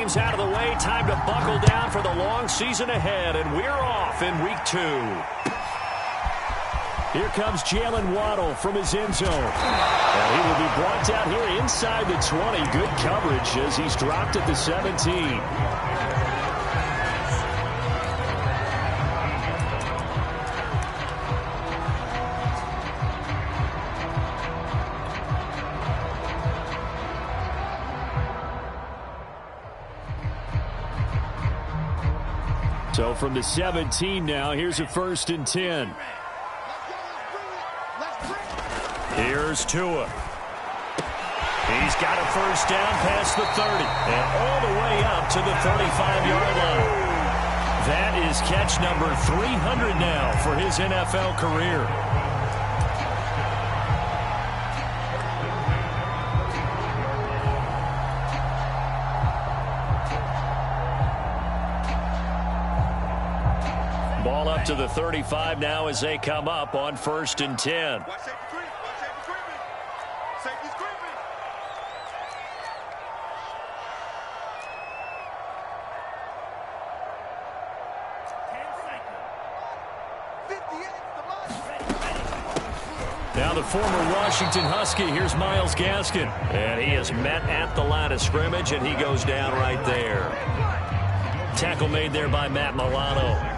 games out of the way, time to buckle down for the long season ahead, and we're off in Week 2. Here comes Jalen Waddle from his end zone. And he will be brought down here inside the 20. Good coverage as he's dropped at the 17. So from the 17 now, here's a 1st and 10. Here's Tua. He's got a first down past the 30 and all the way up to the 35-yard line. That is catch number 300 now for his NFL career. Ball up to the 35 now as they come up on 1st and 10. Now the former Washington Husky, here's Myles Gaskin. And he is met at the line of scrimmage, and he goes down right there. Tackle made there by Matt Milano.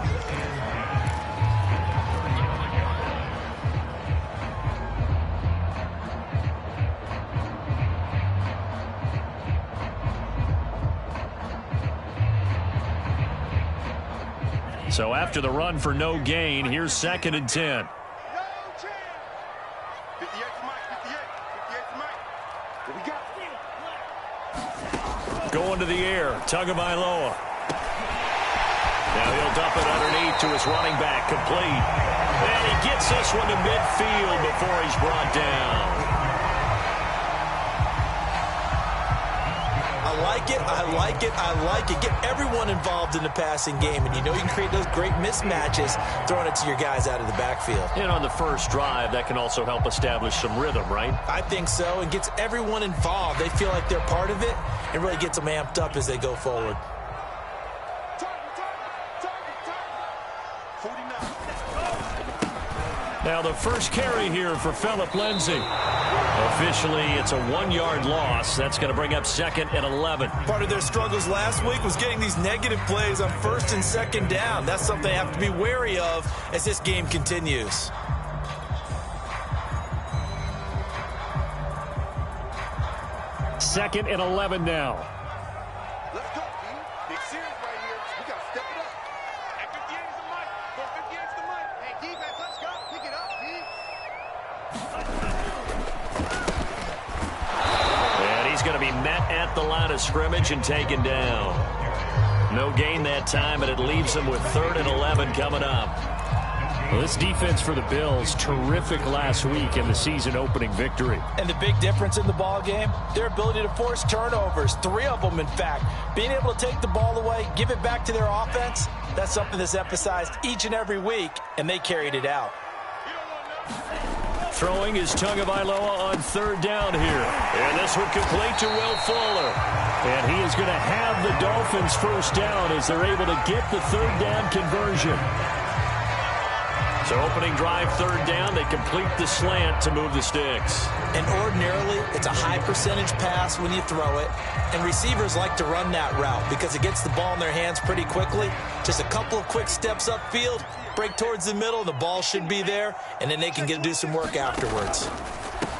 So after the run for no gain, here's 2nd and 10. Going to the air, Tagovailoa. Now he'll dump it underneath to his running back, complete. And he gets this one to midfield before he's brought down. I like it, I like it, I like it. Get everyone involved in the passing game, and you know you can create those great mismatches throwing it to your guys out of the backfield. And on the first drive, that can also help establish some rhythm, right? I think so, and gets everyone involved. They feel like they're part of it, and really gets them amped up as they go forward. Now the first carry here for Phillip Lindsay. Officially, it's a 1-yard loss. That's going to bring up 2nd and 11. Part of their struggles last week was getting these negative plays on 1st and 2nd down. That's something they have to be wary of as this game continues. Second and 11 now. Let's go, man. Big series right here. We got to step it up. At 58 is the mic. Go 58 is the mic. Hey, defense, let's go. Pick it up, D. And he's going to be met at the line of scrimmage and taken down. No gain that time, and it leaves him with 3rd and 11 coming up. Well, this defense for the Bills, terrific last week in the season-opening victory. And the big difference in the ball game, their ability to force turnovers, 3 of them, in fact. Being able to take the ball away, give it back to their offense, that's something that's emphasized each and every week, and they carried it out. Throwing is Tagovailoa on 3rd down here. And this one complete to Will Fuller. And he is going to have the Dolphins first down as they're able to get the 3rd down conversion. So opening drive, 3rd down, they complete the slant to move the sticks. And ordinarily, it's a high percentage pass when you throw it. And receivers like to run that route because it gets the ball in their hands pretty quickly. Just a couple of quick steps upfield, break towards the middle, the ball should be there, and then they can do some work afterwards.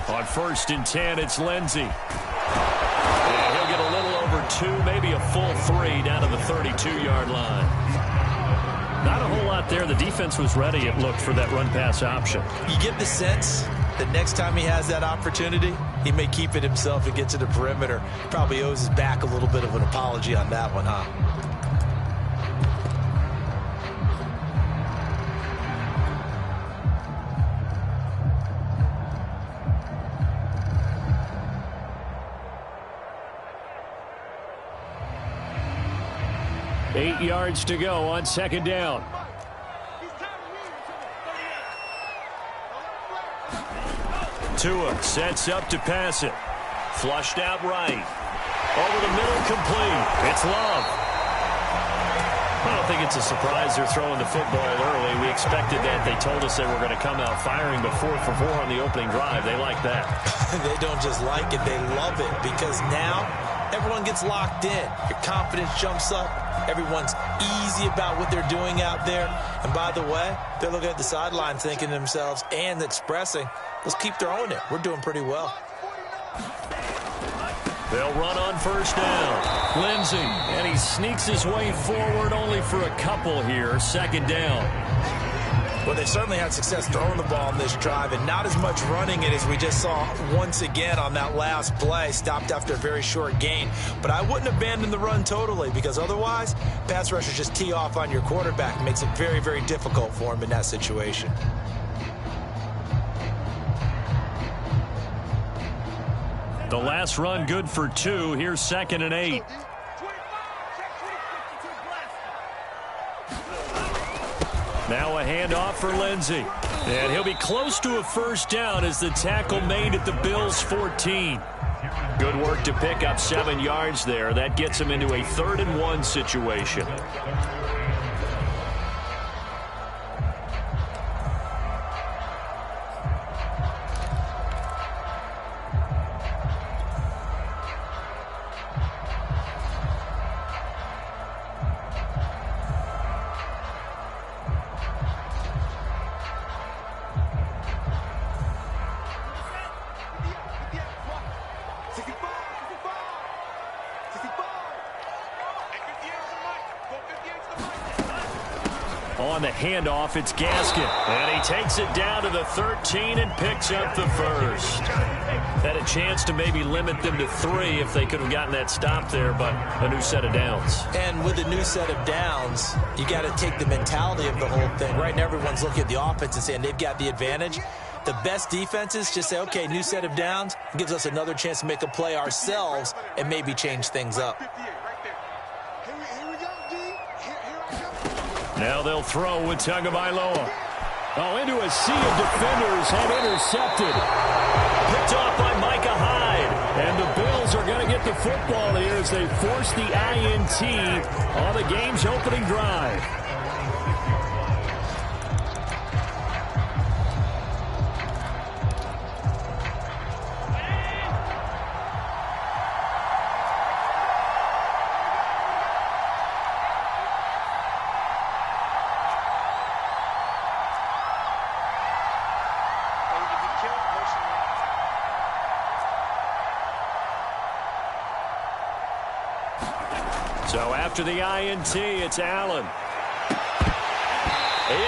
On 1st and 10, it's Lindsay. And he'll get a little over 2, maybe a full 3 down to the 32-yard line. Not a whole lot there. The defense was ready, it looked, for that run-pass option. You get the sense that next time he has that opportunity, he may keep it himself and get to the perimeter. Probably owes his back a little bit of an apology on that one, huh? Eight yards to go on 2nd down. Tua sets up to pass it. Flushed out right. Over the middle, complete. It's Love. I don't think it's a surprise they're throwing the football early. We expected that. They told us they were going to come out firing before 4 for 4 on the opening drive. They like that. They don't just like it, they love it, because now everyone gets locked in. Your confidence jumps up. Everyone's easy about what they're doing out there. And by the way, they're looking at the sideline thinking to themselves and expressing, let's keep throwing it. We're doing pretty well. They'll run on first down. Lindsey, and he sneaks his way forward only for a couple here. Second down. Well, they certainly had success throwing the ball on this drive, and not as much running it as we just saw once again on that last play. Stopped after a very short gain. But I wouldn't abandon the run totally, because otherwise, pass rushers just tee off on your quarterback. It makes it very, very difficult for him in that situation. The last run good for 2. Here's 2nd and 8. Now a handoff for Lindsey. And he'll be close to a first down as the tackle made at the Bills' 14. Good work to pick up 7 yards there. That gets him into a 3rd and 1 situation. On the handoff, it's Gaskin. And he takes it down to the 13 and picks up the first. Had a chance to maybe limit them to 3 if they could have gotten that stop there, but a new set of downs. And with a new set of downs, you got to take the mentality of the whole thing. Right now, everyone's looking at the offense and saying they've got the advantage. The best defenses just say, okay, new set of downs, gives us another chance to make a play ourselves and maybe change things up. Now they'll throw with Tagovailoa. Oh, into a sea of defenders and intercepted. Picked off by Micah Hyde. And the Bills are going to get the football here as they force the INT on the game's opening drive. So after the INT, it's Allen.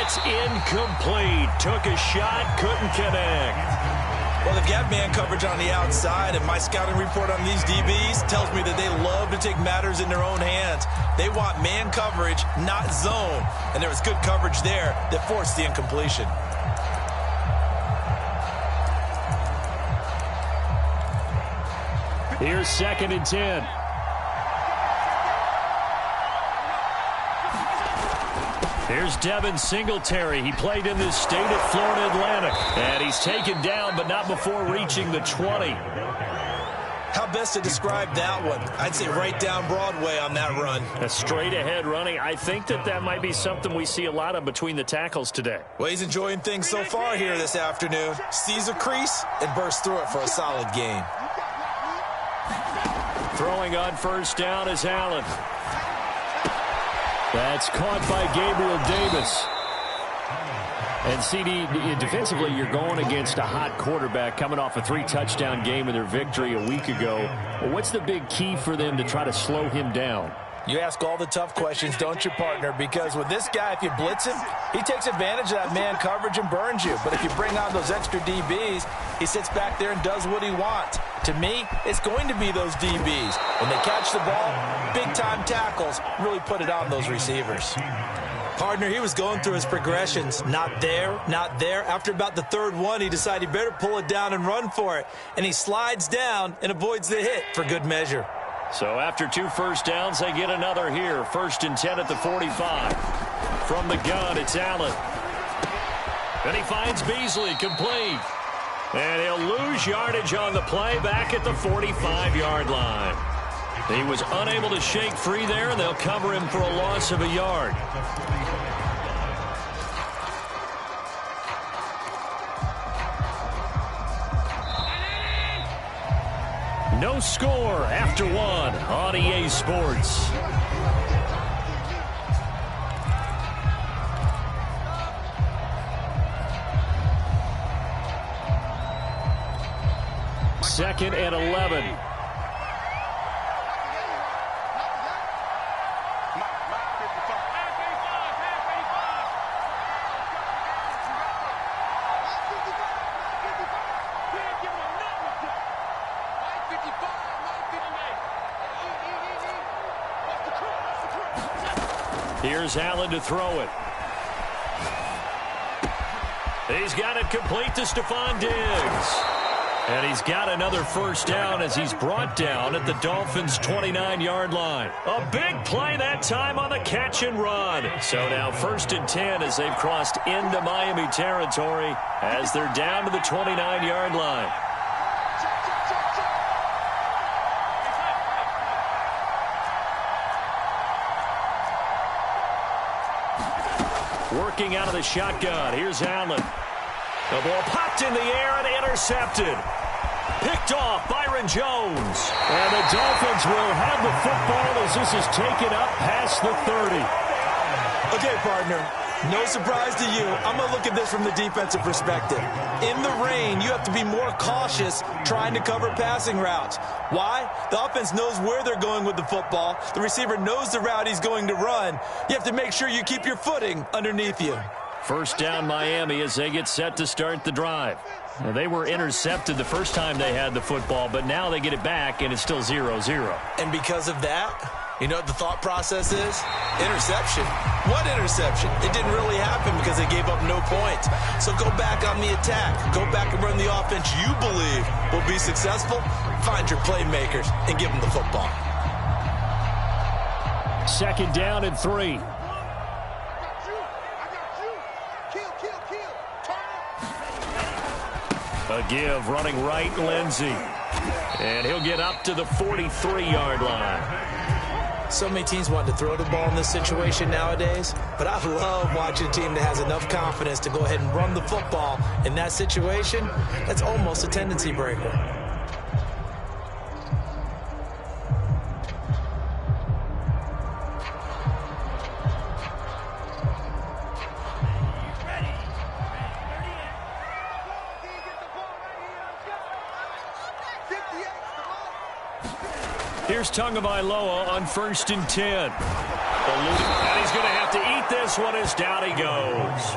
It's incomplete. Took a shot, couldn't connect. Well, they've got man coverage on the outside, and my scouting report on these DBs tells me that they love to take matters in their own hands. They want man coverage, not zone. And there was good coverage there that forced the incompletion. Here's 2nd and 10. Here's Devin Singletary. He played in this state at Florida Atlantic. And he's taken down, but not before reaching the 20. How best to describe that one? I'd say right down Broadway on that run. A straight-ahead running. I think that might be something we see a lot of between the tackles today. Well, he's enjoying things so far here this afternoon. Sees a crease and bursts through it for a solid gain. Throwing on first down is Allen. That's caught by Gabriel Davis. And CD, defensively, you're going against a hot quarterback coming off a 3-touchdown game in their victory a week ago. Well, what's the big key for them to try to slow him down? You ask all the tough questions, don't you, partner? Because with this guy, if you blitz him, he takes advantage of that man coverage and burns you. But if you bring on those extra DBs, he sits back there and does what he wants. To me, it's going to be those DBs. When they catch the ball, big-time tackles really put it on those receivers. Partner, he was going through his progressions. Not there, not there. After about the 3rd one, he decided he better pull it down and run for it. And he slides down and avoids the hit for good measure. So after 2 first downs, they get another here. 1st and 10 at the 45. From the gun, it's Allen. Then he finds Beasley, complete. And he'll lose yardage on the play back at the 45-yard line. He was unable to shake free there, and they'll cover him for a loss of a yard. No score after one on EA Sports. Second and 11. Here's Allen to throw it. He's got it complete to Stephon Diggs. And he's got another first down as he's brought down at the Dolphins' 29-yard line. A big play that time on the catch and run. So now 1st and 10 as they've crossed into Miami territory as they're down to the 29-yard line. Working out of the shotgun. Here's Allen. The ball popped in the air and intercepted. Picked off Byron Jones. And the Dolphins will have the football as this is taken up past the 30. Okay, partner. No surprise to you. I'm going to look at this from the defensive perspective. In the rain, you have to be more cautious trying to cover passing routes. Why? The offense knows where they're going with the football. The receiver knows the route he's going to run. You have to make sure you keep your footing underneath you. First down Miami as they get set to start the drive. Now, they were intercepted the first time they had the football, but now they get it back and it's still 0-0. And because of that, you know what the thought process is? Interception. What interception? It didn't really happen because they gave up no points. So go back on the attack. Go back and run the offense you believe will be successful. Find your playmakers and give them the football. Second down and 3. A give running right, Lindsey. And he'll get up to the 43-yard line. So many teams want to throw the ball in this situation nowadays, but I love watching a team that has enough confidence to go ahead and run the football in that situation. That's almost a tendency breaker. Here's Tagovailoa on 1st and 10. And he's going to have to eat this one as down he goes.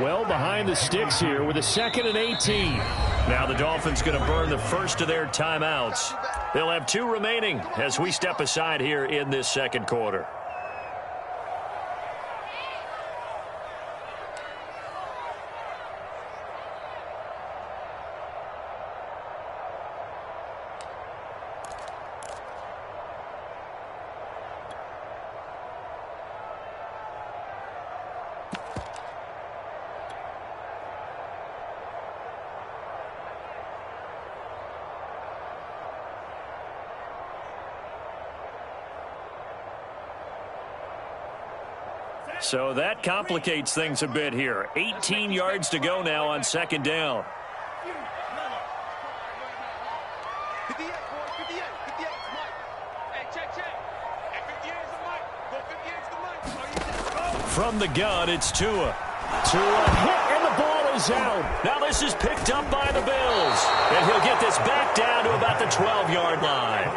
Well behind the sticks here with a 2nd and 18. Now the Dolphins going to burn the first of their timeouts. They'll have 2 remaining as we step aside here in this second quarter. So that complicates things a bit here. 18 yards to go now on 2nd down. From the gun, it's Tua. Tua hit, and the ball is out. Now this is picked up by the Bills. And he'll get this back down to about the 12-yard line.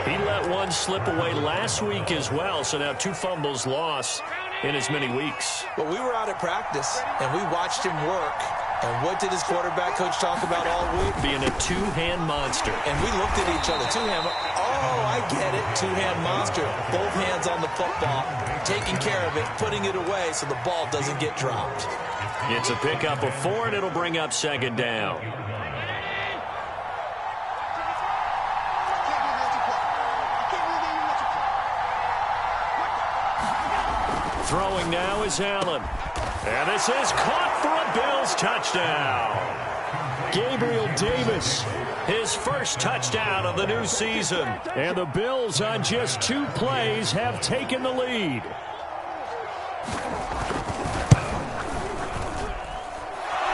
He let one slip away last week as well, so now 2 fumbles lost in as many weeks. Well, we were out at practice, and we watched him work. And what did his quarterback coach talk about all week? Being a 2-hand monster. And we looked at each other. 2-hand. Oh, I get it. 2-hand monster. Both hands on the football, taking care of it, putting it away so the ball doesn't get dropped. It's a pickup of 4, and it'll bring up 2nd down. Throwing now is Allen. And this is caught for a Bills touchdown. Gabriel Davis His first touchdown of the new season. And the Bills on just 2 plays have taken the lead.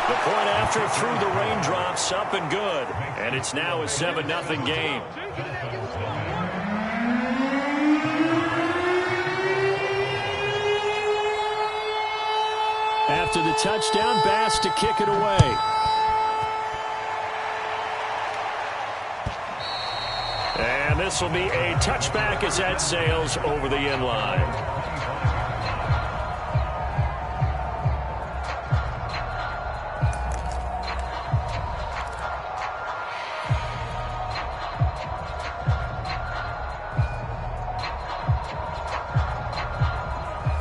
The point after through the raindrops, up and good. And it's now a 7-0 game. After the touchdown, Bass to kick it away. And this will be a touchback as that sails over the end line.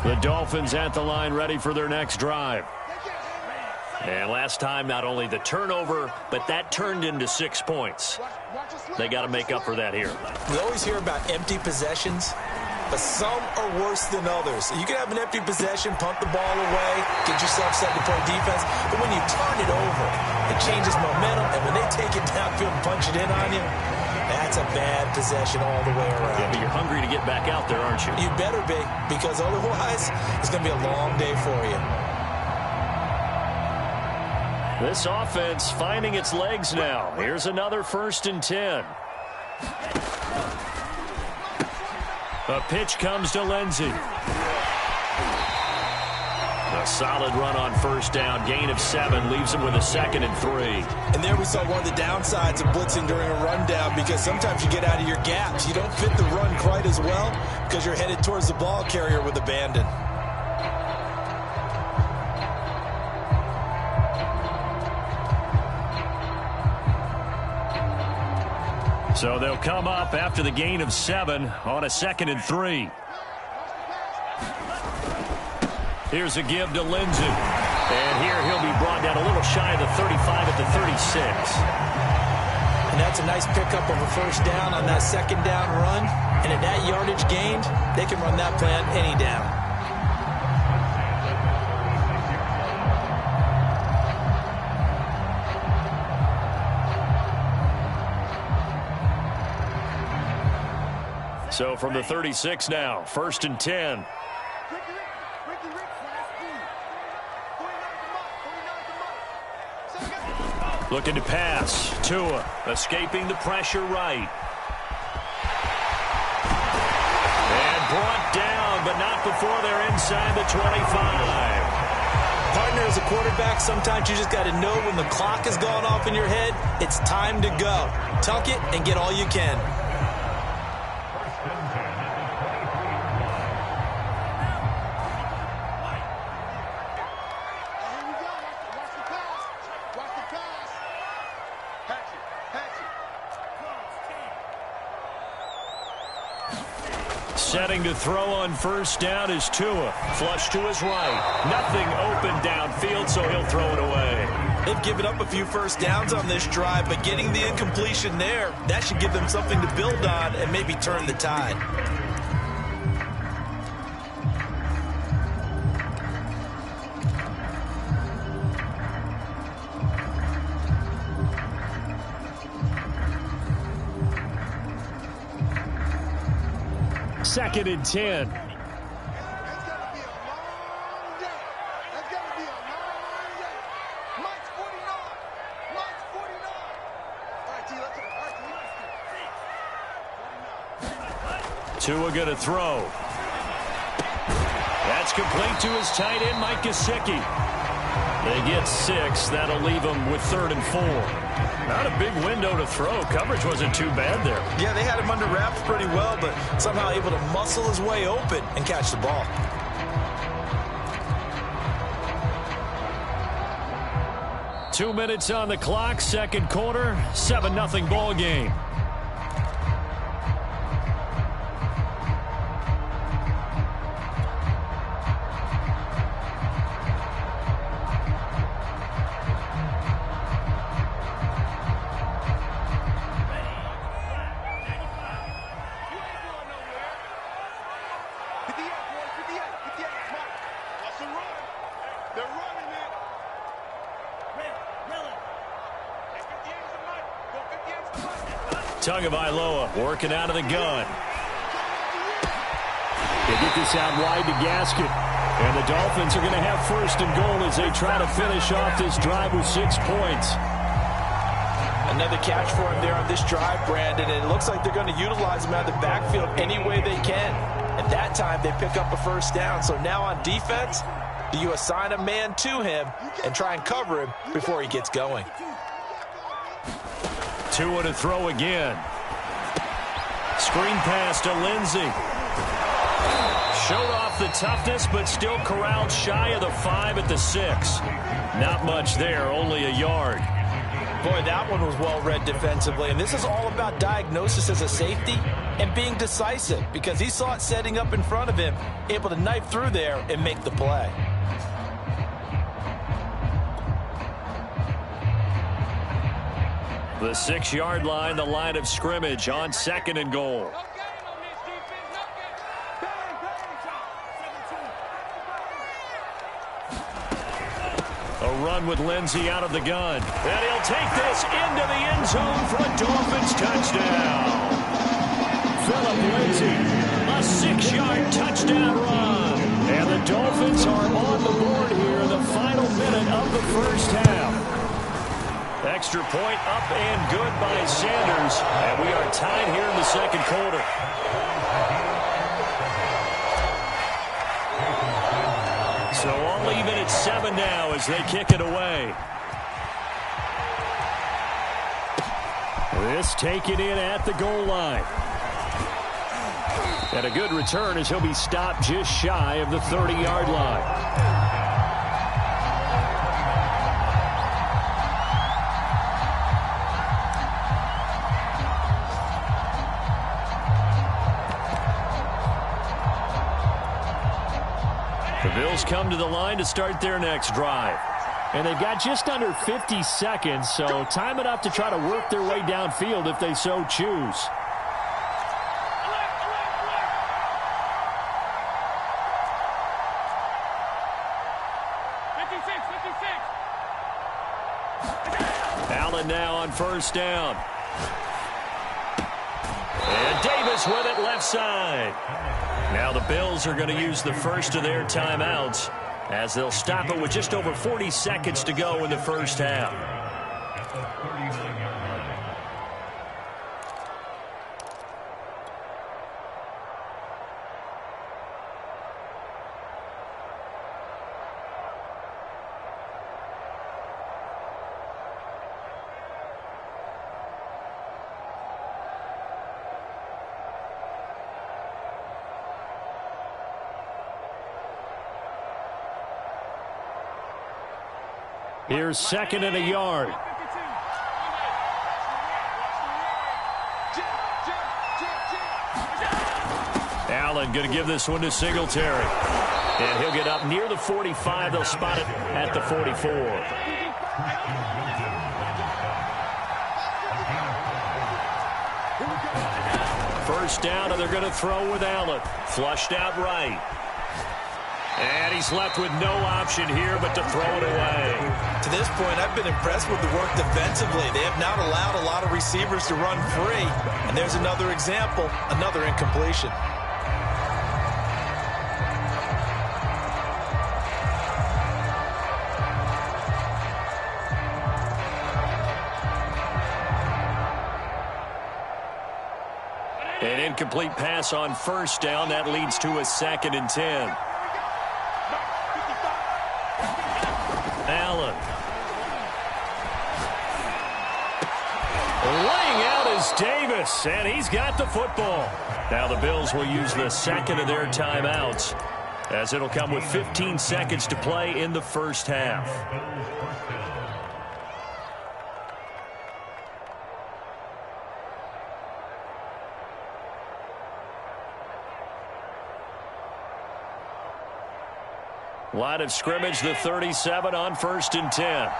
The Dolphins at the line, ready for their next drive. And last time, not only the turnover, but that turned into 6 points. They got to make up for that here. We always hear about empty possessions, but some are worse than others. You can have an empty possession, punt the ball away, get yourself set to play defense, but when you turn it over, it changes momentum, and when they take it downfield and punch it in on you, that's a bad possession all the way around. Yeah, but you're hungry to get back out there, aren't you? You better be, because otherwise, it's going to be a long day for you. This offense finding its legs now. Here's another 1st and 10. A pitch comes to Lindsey. A solid run on 1st down. Gain of 7 leaves him with a 2nd and 3. And there we saw one of the downsides of blitzing during a rundown, because sometimes you get out of your gaps. You don't fit the run quite as well because you're headed towards the ball carrier with abandon. So they'll come up after the gain of 7 on a 2nd and 3. Here's a give to Lindsey. And here he'll be brought down a little shy of the 35 at the 36. And that's a nice pickup of a 1st down on that 2nd down run. And at that yardage gained, they can run that play on any down. So from the 36 now, 1st and 10. Looking to pass. Tua escaping the pressure right. And brought down, but not before they're inside the 25. Partner, as a quarterback, sometimes you just got to know when the clock has gone off in your head, it's time to go. Tuck it and get all you can. Setting to throw on 1st down is Tua. Flush to his right. Nothing open downfield, so he'll throw it away. They've given up a few 1st downs on this drive, but getting the incompletion there, that should give them something to build on and maybe turn the tide. Second and 10. Tua going to throw. That's complete to his tight end, Mike Gesicki. They get 6. That'll leave them with 3rd and 4. Not a big window to throw. Coverage wasn't too bad there. Yeah, they had him under wraps pretty well, but somehow able to muscle his way open and catch the ball. Two minutes on the clock, 2nd quarter, 7-0 ball game. Tagovailoa working out of the gun. They get this out wide to Gaskin. And the Dolphins are going to have first and goal as they try to finish off this drive with 6 points. Another catch for him there on this drive, Brandon. And it looks like they're going to utilize him out of the backfield any way they can. At that time, they pick up a first down. So now on defense, do you assign a man to him and try and cover him before he gets going? 2 to throw again. Screen pass to Lindsey. Showed off the toughness, but still corralled shy of the 5 at the 6. Not much there, only a yard. Boy, that one was well read defensively. And this is all about diagnosis as a safety and being decisive, because he saw it setting up in front of him, able to knife through there and make the play. The 6-yard line, the line of scrimmage on 2nd and goal. A run with Lindsey out of the gun. And he'll take this into the end zone for a Dolphins touchdown. Philip Lindsey, a 6-yard touchdown run. And the Dolphins are on the board here in the final minute of the first half. Extra point up and good by Sanders. And we are tied here in the second quarter. So all even at 7 now as they kick it away. This taken in at the goal line. And a good return as he'll be stopped just shy of the 30-yard line. The Bills come to the line to start their next drive. And they've got just under 50 seconds, so time enough to try to work their way downfield if they so choose. Allen now on first down. And Davis with it left side. Now the Bills are going to use the first of their timeouts as they'll stop it with just over 40 seconds to go in the first half. Here's 2nd and a yard. Allen going to give this one to Singletary. And he'll get up near the 45. They'll spot it at the 44. First down, and they're going to throw with Allen. Flushed out right. And he's left with no option here but to throw it away. To this point, I've been impressed with the work defensively. They have not allowed a lot of receivers to run free. And there's another example, another incompletion. An incomplete pass on first down. That leads to a 2nd and 10. Allen. Laying out is Davis, and he's got the football. Now the Bills will use the 2nd of their timeouts as it'll come with 15 seconds to play in the first half. Line of scrimmage, the 37 on 1st and 10.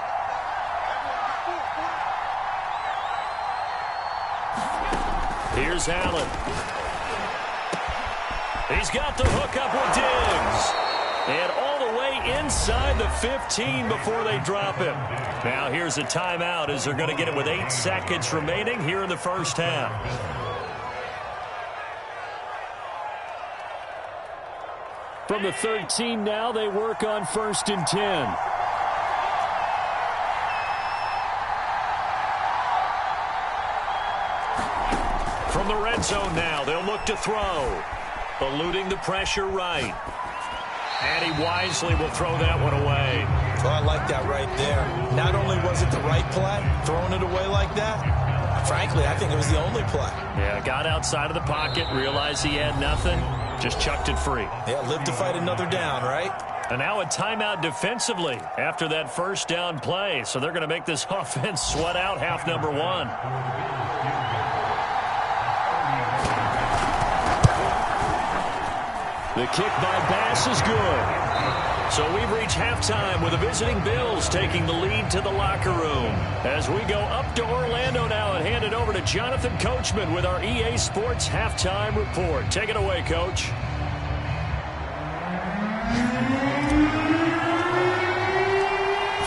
Here's Allen. He's got the hook up with Diggs. And all the way inside the 15 before they drop him. Now here's a timeout as they're going to get it with 8 seconds remaining here in the first half. From the 13 now, they work on 1st and 10. From the red zone now, they'll look to throw. Eluding the pressure right. And he wisely will throw that one away. So I like that right there. Not only was it the right play, throwing it away like that, frankly, I think it was the only play. Yeah, got outside of the pocket, realized he had nothing, just chucked it free. Yeah, live to fight another down, right? And now a timeout defensively after that first down play. So they're going to make this offense sweat out half number 1. The kick by Bass is good. So we've reached halftime with the visiting Bills taking the lead to the locker room. As we go up to Orlando now and hand it over to Jonathan Coachman with our EA Sports Halftime Report. Take it away, Coach.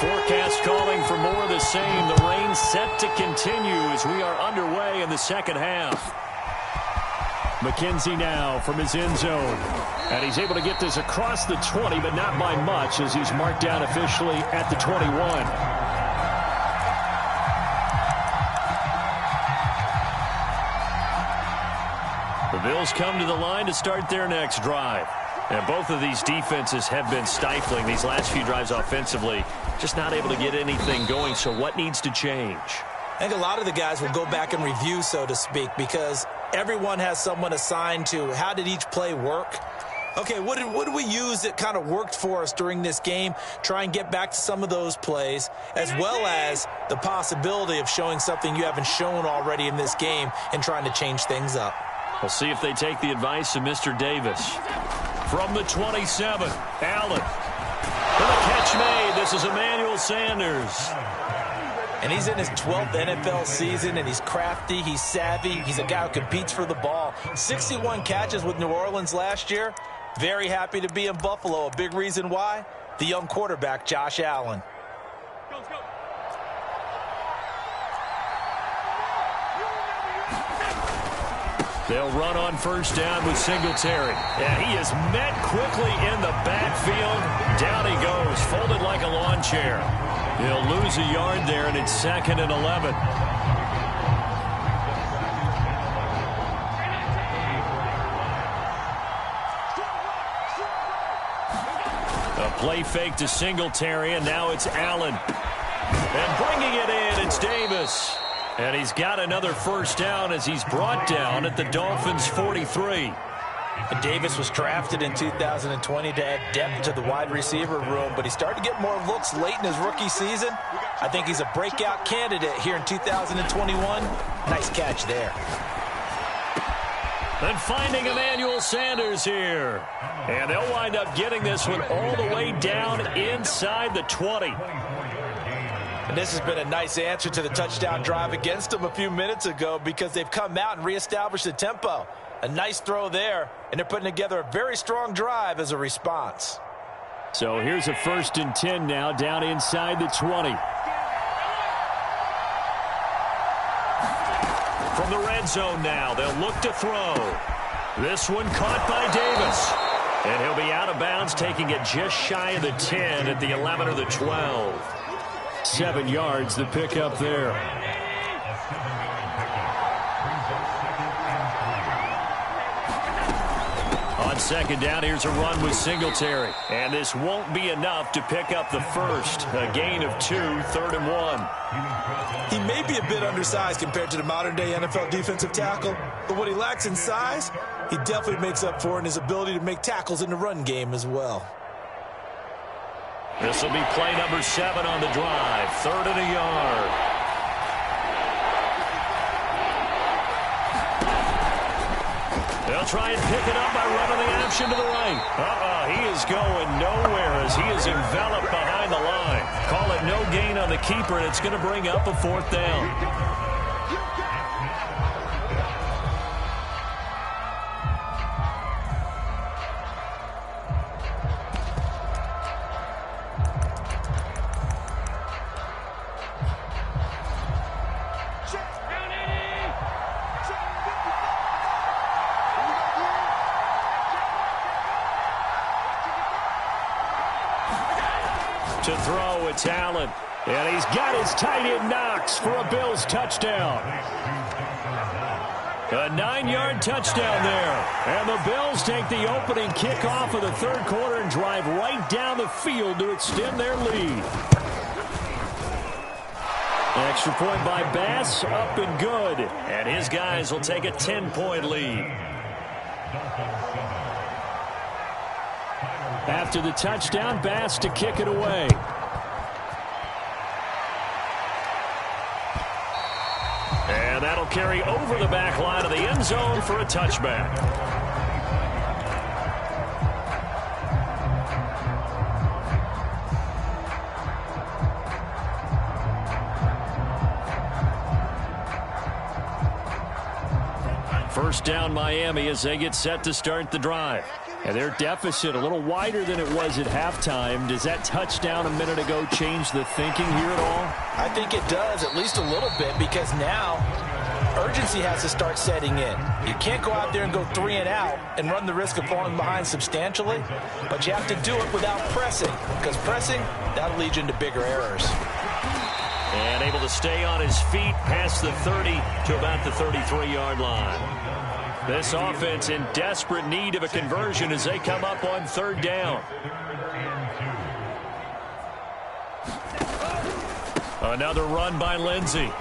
Forecast calling for more of the same. The rain set to continue as we are underway in the second half. McKenzie now from his end zone. And he's able to get this across the 20, but not by much as he's marked down officially at the 21. The Bills come to the line to start their next drive. And both of these defenses have been stifling these last few drives offensively. Just not able to get anything going. So what needs to change? I think a lot of the guys will go back and review, so to speak, because everyone has someone assigned to how did each play work. Okay, what did we use that kind of worked for us during this game? Try and get back to some of those plays, as well as the possibility of showing something you haven't shown already in this game and trying to change things up. We'll see if they take the advice of Mr. Davis. From the 27, Allen. For the catch made, this is Emmanuel Sanders. And he's in his 12th NFL season, and he's crafty, he's savvy, he's a guy who competes for the ball. 61 catches with New Orleans last year. Very happy to be in Buffalo. A big reason why? The young quarterback, Josh Allen. Let's go. They'll run on first down with Singletary. And he is met quickly in the backfield. Down he goes, folded like a lawn chair. He'll lose a yard there, and it's 2nd and 11. A play fake to Singletary, and now it's Allen. And bringing it in, it's Davis. And he's got another first down as he's brought down at the Dolphins' 43. And Davis was drafted in 2020 to add depth to the wide receiver room, but he started to get more looks late in his rookie season. I think he's a breakout candidate here in 2021. Nice catch there. And finding Emmanuel Sanders here. And they'll wind up getting this one all the way down inside the 20. And this has been a nice answer to the touchdown drive against them a few minutes ago because they've come out and reestablished the tempo. A nice throw there, and they're putting together a very strong drive as a response. So here's a 1st and 10 now down inside the 20. From the red zone now, they'll look to throw. This one caught by Davis. And he'll be out of bounds, taking it just shy of the 10 at the 11 or the 12. 7 yards, the pickup there. On 2nd down, here's a run with Singletary. And this won't be enough to pick up the first. A gain of 2, 3rd and 1. He may be a bit undersized compared to the modern-day NFL defensive tackle, but what he lacks in size, he definitely makes up for in his ability to make tackles in the run game as well. This will be play number 7 on the drive. 3rd and a yard. They'll try and pick it up by running the option to the right. He is going nowhere as he is enveloped behind the line. Call it no gain on the keeper, and it's going to bring up a 4th down. To throw, it's Allen. And he's got his tight end Knox for a Bills touchdown. A 9-yard touchdown there. And the Bills take the opening kickoff of the third quarter and drive right down the field to extend their lead. Extra point by Bass, up and good. And his guys will take a 10-point lead. After the touchdown, Bass to kick it away. And that'll carry over the back line of the end zone for a touchback. First down Miami as they get set to start the drive. And their deficit a little wider than it was at halftime. Does that touchdown a minute ago change the thinking here at all? I think it does, at least a little bit, because now urgency has to start setting in. You can't go out there and go 3 and out and run the risk of falling behind substantially, but you have to do it without pressing, because pressing, that'll lead you into bigger errors. And able to stay on his feet past the 30 to about the 33-yard line. This offense in desperate need of a conversion as they come up on third down. Another run by Lindsey. And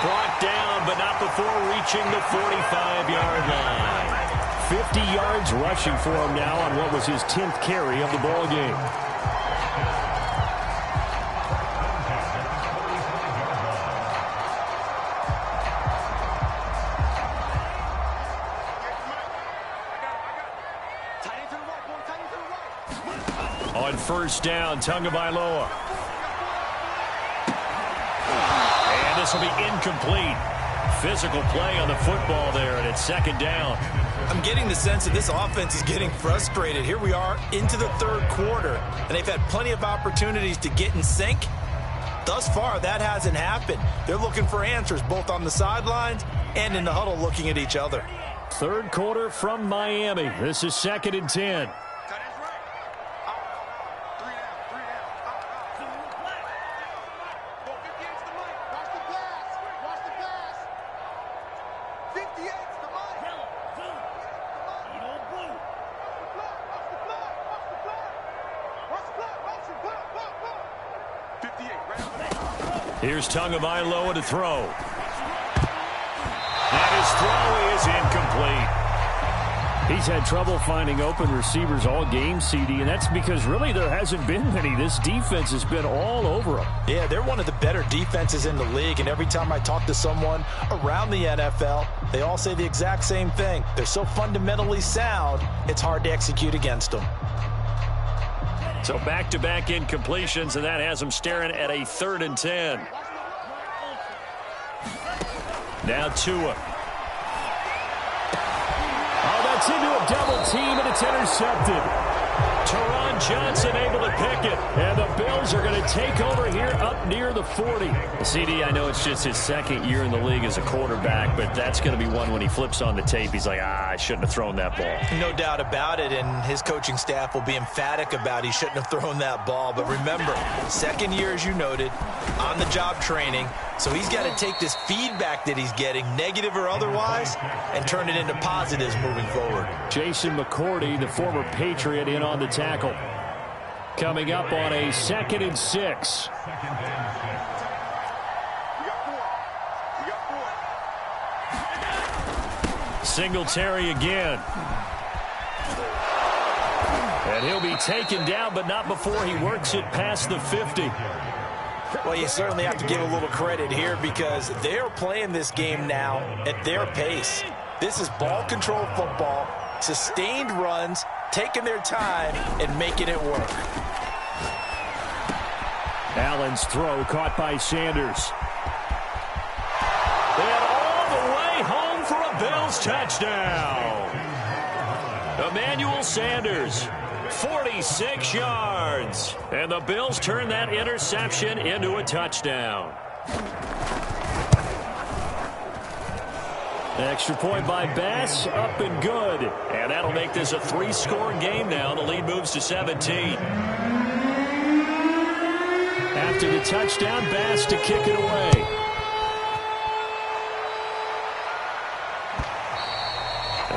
brought down, but not before reaching the 45-yard line. 50 yards rushing for him now on what was his 10th carry of the ball game. On first down, Tagovailoa. And this will be incomplete. Physical play on the football there, and it's second down. I'm getting the sense that this offense is getting frustrated. Here we are into the third quarter, and they've had plenty of opportunities to get in sync. Thus far, that hasn't happened. They're looking for answers both on the sidelines and in the huddle looking at each other. Third quarter from Miami. This is 2nd and 10. Here's Tagovailoa to throw. And his throw is incomplete. He's had trouble finding open receivers all game, CD, and that's because really there hasn't been many. This defense has been all over them. Yeah, they're one of the better defenses in the league, and every time I talk to someone around the NFL, they all say the exact same thing. They're so fundamentally sound, it's hard to execute against them. So back-to-back incompletions, and that has them staring at a 3rd and 10. Now Tua. Oh, that's into a double team, and it's intercepted. Teron Johnson able to pick it, and the Bills are going to take over here up near the 40. CD, I know it's just his 2nd year in the league as a quarterback, but that's going to be one when he flips on the tape, he's like, I shouldn't have thrown that ball. No doubt about it, and his coaching staff will be emphatic about he shouldn't have thrown that ball. But remember, 2nd year, as you noted, on-the-job training, so he's got to take this feedback that he's getting, negative or otherwise, and turn it into positives moving forward. Jason McCourty, the former Patriot, in on the tackle. Coming up on a 2nd and 6. Singletary again. And he'll be taken down, but not before he works it past the 50. Well, you certainly have to give a little credit here because they're playing this game now at their pace. This is ball control football, sustained runs, taking their time and making it work. Allen's throw caught by Sanders. And all the way home for a Bills touchdown. Emmanuel Sanders, 46 yards. And the Bills turn that interception into a touchdown. Extra point by Bass, up and good. And that'll make this a 3-score game now. The lead moves to 17. After the touchdown, Bass to kick it away.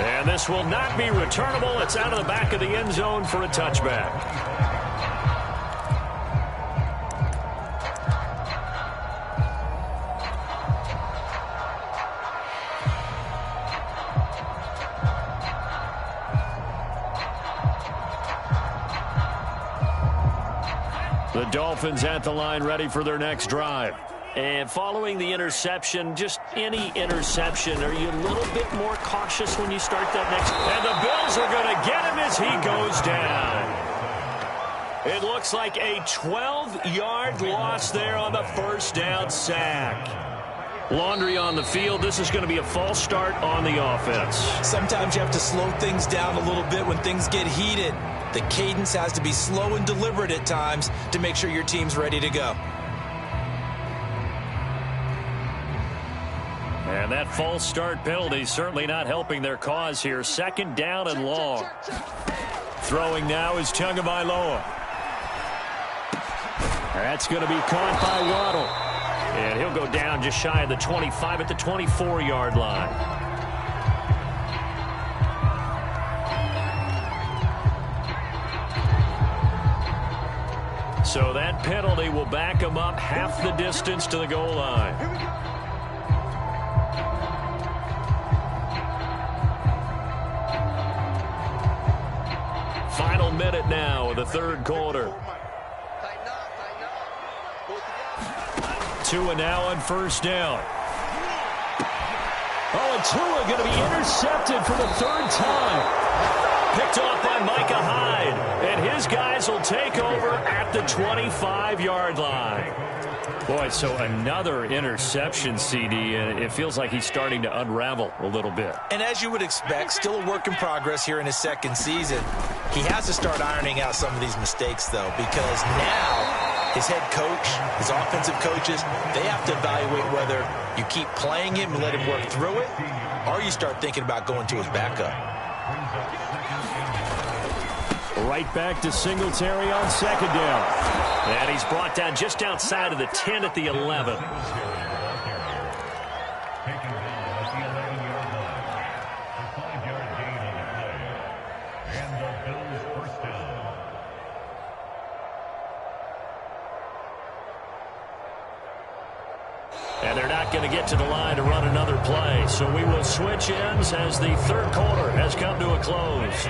And this will not be returnable. It's out of the back of the end zone for a touchback. The Dolphins at the line, ready for their next drive. And following the interception, just any interception, are you a little bit more cautious when you start that next? And the Bills are going to get him as he goes down. It looks like a 12-yard loss there on the first down sack. Laundry on the field. This is going to be a false start on the offense. Sometimes you have to slow things down a little bit when things get heated. The cadence has to be slow and deliberate at times to make sure your team's ready to go. And that false start penalty certainly not helping their cause here. Second down and long. Throwing now is Tagovailoa. That's going to be caught by Waddle. And he'll go down just shy of the 25 at the 24-yard line. So that penalty will back him up half the distance to the goal line. Final minute now of the third quarter. Tua now on first down. Oh, and Tua going to be intercepted for the third time. Picked off by Micah Hyde. And his guys will take over at the 25-yard line. Boy, so another interception, CD. And it feels like he's starting to unravel a little bit. And as you would expect, still a work in progress here in his second season. He has to start ironing out some of these mistakes, though, because now his head coach, his offensive coaches, they have to evaluate whether you keep playing him and let him work through it, or you start thinking about going to his backup. Right back to Singletary on second down. And he's brought down just outside of the 10 at the 11. And they're not going to get to the line to run another play. So we will switch ends as the third quarter has come to a close.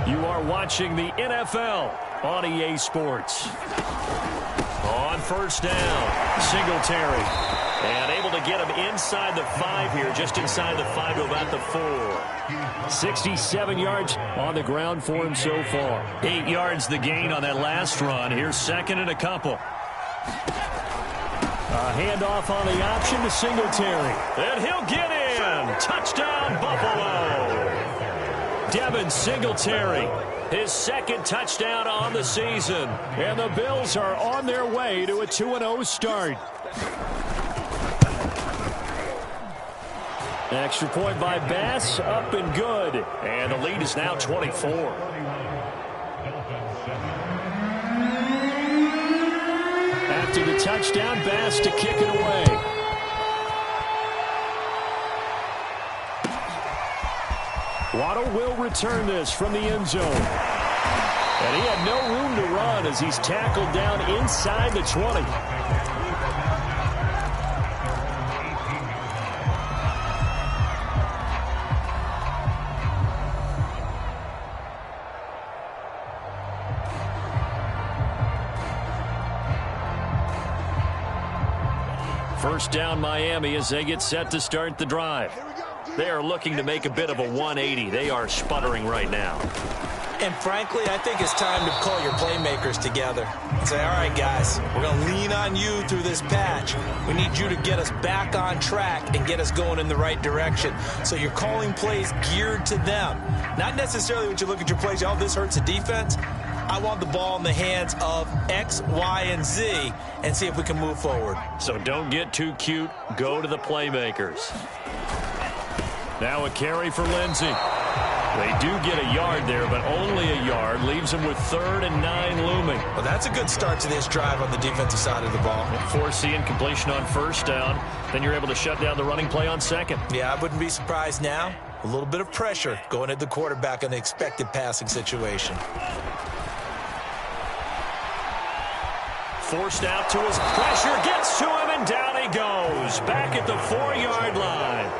You are watching the NFL on EA Sports. On first down, Singletary. And able to get him inside the 5 here, just inside the 5 to about the 4. 67 yards on the ground for him so far. 8 yards the gain on that last run. Here's second and a couple. A handoff on the option to Singletary. And he'll get in. Touchdown, Buffalo. Devin Singletary, his second touchdown on the season. And the Bills are on their way to a 2-0 start. Extra point by Bass, up and good. And the lead is now 24. After the touchdown, Bass to kick it away. Waddle will return this from the end zone. And he had no room to run as he's tackled down inside the 20. First down Miami as they get set to start the drive. They are looking to make a bit of a 180. They are sputtering right now. And frankly, I think it's time to call your playmakers together and say, all right, guys, we're going to lean on you through this patch. We need you to get us back on track and get us going in the right direction. So you're calling plays geared to them. Not necessarily when you look at your plays, oh, this hurts the defense. I want the ball in the hands of X, Y, and Z and see if we can move forward. So don't get too cute. Go to the playmakers. Now a carry for Lindsey. They do get a yard there, but only a yard. Leaves them with 3rd and 9 looming. Well, that's a good start to this drive on the defensive side of the ball. Forcing completion on 1st down. Then you're able to shut down the running play on 2nd. Yeah, I wouldn't be surprised now. A little bit of pressure going at the quarterback in the expected passing situation. Forced out to his pressure, gets to him, and down he goes. Back at the 4-yard line.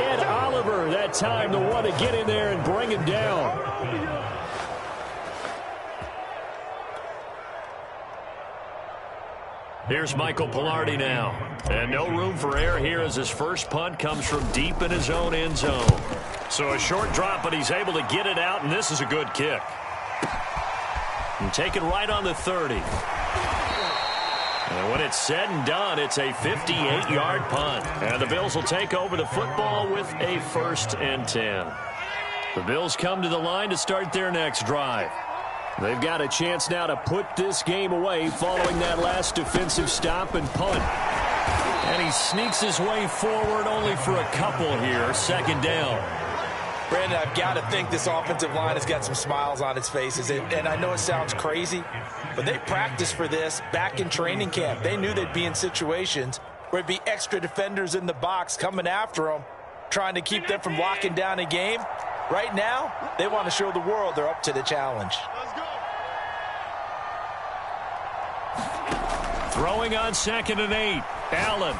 Ed Oliver, that time, the one to get in there and bring him down. Here's Michael Pilardi now. And no room for error here as his first punt comes from deep in his own end zone. So a short drop, but he's able to get it out, and this is a good kick. And take it right on the 30. And when it's said and done, it's a 58-yard punt. And the Bills will take over the football with a 1st and 10. The Bills come to the line to start their next drive. They've got a chance now to put this game away following that last defensive stop and punt. And he sneaks his way forward only for a couple here. 2nd down. Brandon, I've got to think this offensive line has got some smiles on its faces. And I know it sounds crazy, but they practiced for this back in training camp. They knew they'd be in situations where it'd be extra defenders in the box coming after them, trying to keep them from locking down a game. Right now, they want to show the world they're up to the challenge. Throwing on 2nd and 8. Allen.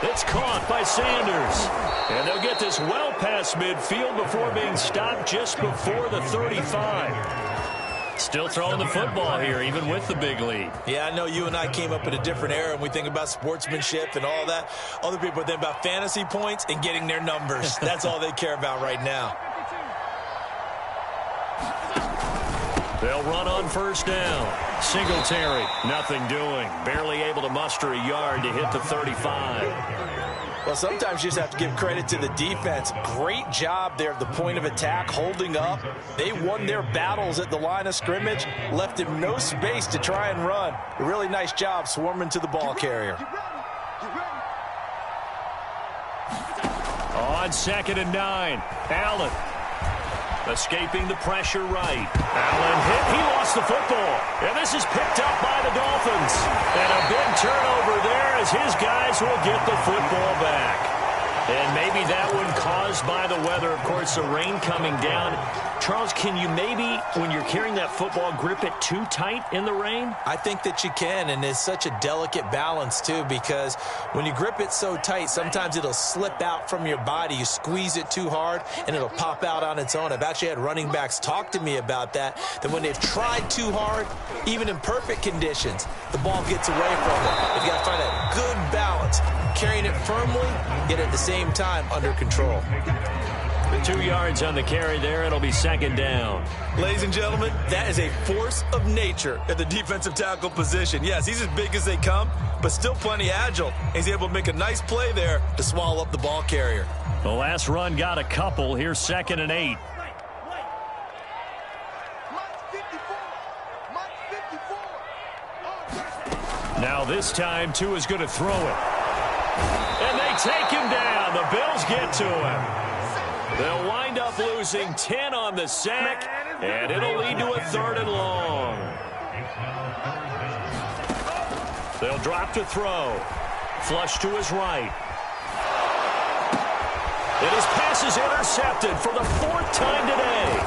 It's caught by Sanders. And they'll get this well past midfield before being stopped just before the 35. Still throwing the football here, even with the big lead. Yeah, I know you and I came up in a different era, and we think about sportsmanship and all that. Other people think about fantasy points and getting their numbers. That's all they care about right now. They'll run on 1st down. Singletary, nothing doing. Barely able to muster a yard to hit the 35. Well, sometimes you just have to give credit to the defense. Great job there at the point of attack, holding up. They won their battles at the line of scrimmage, left him no space to try and run. A really nice job swarming to the ball carrier. On 2nd and 9, Allen. Escaping the pressure right. Allen hit. He lost the football. And this is picked up by the Dolphins. And a big turnover there as his guys will get the football back. And maybe that one caused by the weather. Of course, the rain coming down. Charles, can you maybe, when you're carrying that football, grip it too tight in the rain? I think that you can, and it's such a delicate balance, too, because when you grip it so tight, sometimes it'll slip out from your body. You squeeze it too hard, and it'll pop out on its own. I've actually had running backs talk to me about that when they've tried too hard, even in perfect conditions, the ball gets away from them. You've got to find that good balance, carrying it firmly, yet at the same time under control. 2 yards on the carry there. It'll be 2nd down. Ladies and gentlemen, that is a force of nature at the defensive tackle position. Yes, he's as big as they come, but still plenty agile. He's able to make a nice play there to swallow up the ball carrier. The last run got a couple. Here's 2nd and 8. Now this time, Tua is going to throw it. And they take him down. The Bills get to him. They'll wind up losing 10 on the sack, and it'll lead to a 3rd and long. They'll drop to throw. Flush to his right. And his pass is intercepted for the 4th time today.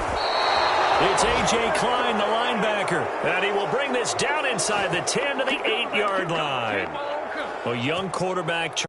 It's A.J. Klein, the linebacker, and he will bring this down inside the 10 to the 8-yard line. A young quarterback.